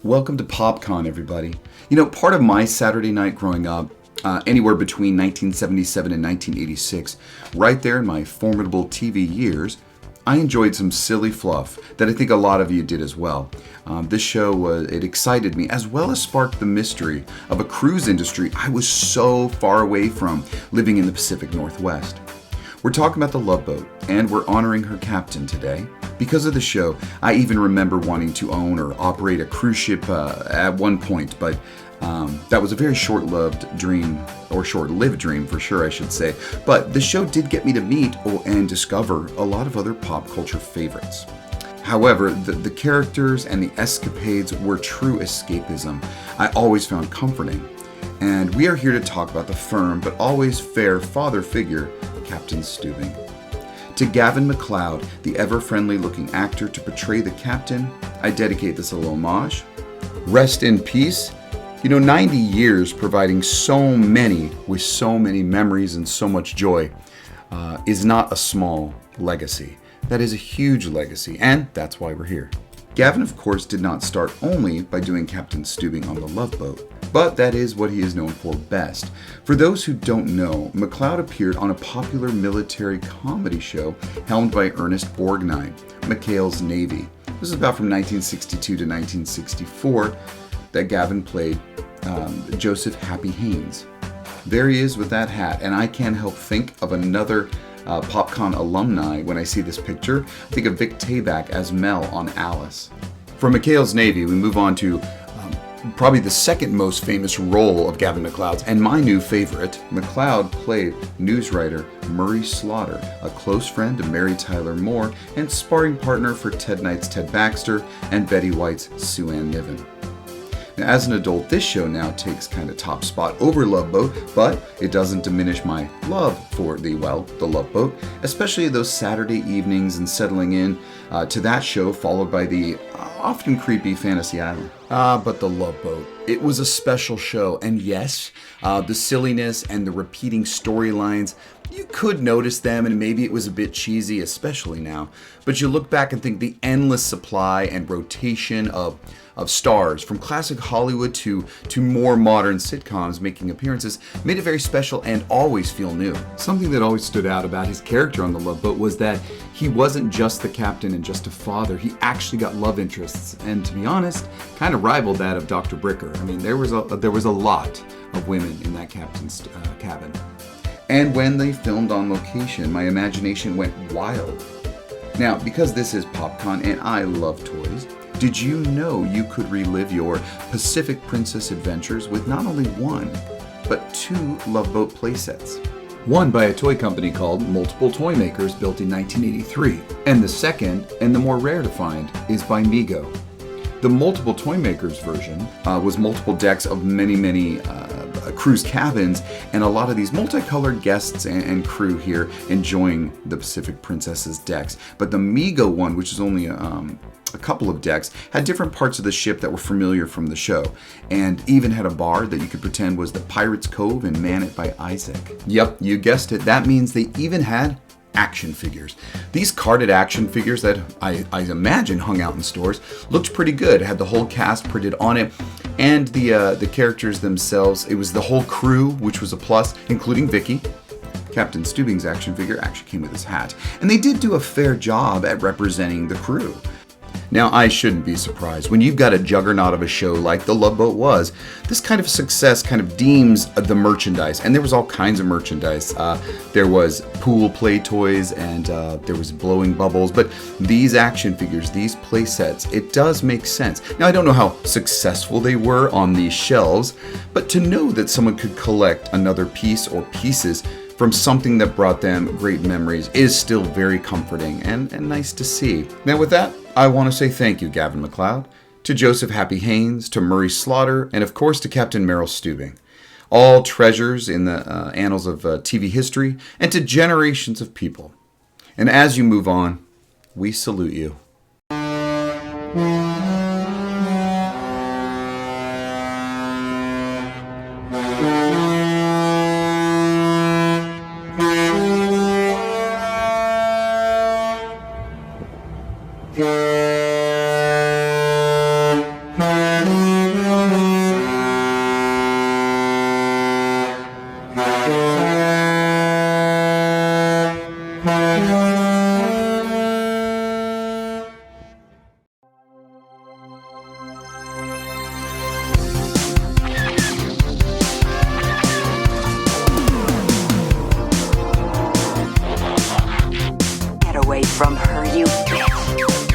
Welcome to PopCon, everybody. You know, part of my Saturday night growing up, anywhere between 1977 and 1986, right there in my formidable TV years, I enjoyed some silly fluff that I think a lot of you did as well. This show, it excited me, as well as sparked the mystery of a cruise industry I was so far away from, living in the Pacific Northwest. We're talking about the Love Boat, and we're honoring her captain today. Because of the show, I even remember wanting to own or operate a cruise ship at one point, but that was a very short-lived dream, or short-lived dream for sure, I should say. But the show did get me to meet and discover a lot of other pop culture favorites. However, the characters and the escapades were true escapism I always found comforting. And we are here to talk about the firm but always fair father figure, Captain Stubing. To Gavin MacLeod, the ever-friendly looking actor to portray the captain, I dedicate this little homage. Rest in peace. You know, 90 years providing so many with so many memories and so much joy is not a small legacy. That is a huge legacy, and that's why we're here. Gavin, of course, did not start only by doing Captain Stubing on the Love Boat, but that is what he is known for best. For those who don't know, MacLeod appeared on a popular military comedy show helmed by Ernest Borgnine, McHale's Navy. This is about from 1962 to 1964 that Gavin played Joseph Happy Haynes. There he is with that hat, and I can't help think of another PopCon alumni when I see this picture. I think of Vic Tayback as Mel on Alice. From McHale's Navy, we move on to probably the second most famous role of Gavin MacLeod's, and my new favorite. MacLeod played newswriter Murray Slaughter, a close friend to Mary Tyler Moore and sparring partner for Ted Knight's Ted Baxter and Betty White's Sue Ann Niven. Now, as an adult, this show now takes kind of top spot over Love Boat, but it doesn't diminish my love for the Love Boat, especially those Saturday evenings and settling in to that show, followed by the often creepy Fantasy Island. But the Love Boat. It was a special show, and yes, the silliness and the repeating storylines, you could notice them, and maybe it was a bit cheesy, especially now. But you look back and think the endless supply and rotation of stars, from classic Hollywood to more modern sitcoms making appearances, made it very special and always feel new. Something that always stood out about his character on the Love Boat was that he wasn't just the captain and just a father. He actually got love interests, and to be honest, kind of rivaled that of Dr. Bricker. I mean, there was a lot of women in that captain's cabin. And when they filmed on location, my imagination went wild. Now, because this is PopCon and I love toys, did you know you could relive your Pacific Princess adventures with not only one, but two Love Boat playsets? One by a toy company called Multiple Toy Makers, built in 1983, and the second, and the more rare to find, is by Mego. The Multiple Toy Makers version was multiple decks of many cruise cabins, and a lot of these multicolored guests and crew here enjoying the Pacific Princess's decks. But the Mego one, which is only a couple of decks, had different parts of the ship that were familiar from the show, and even had a bar that you could pretend was the Pirate's Cove and Man It by Isaac. Yep, you guessed it. That means they even had action figures. These carded action figures that I imagine hung out in stores looked pretty good. It had the whole cast printed on it, and the characters themselves. It was the whole crew, which was a plus, including Vicky. Captain Stubing's action figure actually came with his hat, and they did do a fair job at representing the crew. Now, I shouldn't be surprised. When you've got a juggernaut of a show like the Love Boat was, this kind of success kind of deems the merchandise. And there was all kinds of merchandise. There was pool play toys, and there was blowing bubbles. But these action figures, these play sets, it does make sense. Now, I don't know how successful they were on these shelves, but to know that someone could collect another piece or pieces from something that brought them great memories is still very comforting and nice to see. Now, with that, I want to say thank you, Gavin MacLeod, to Joseph Happy Haynes, to Murray Slaughter, and of course to Captain Merrill Stubing. All treasures in the annals of TV history, and to generations of people. And as you move on, we salute you. Yeah. from her, you bitch.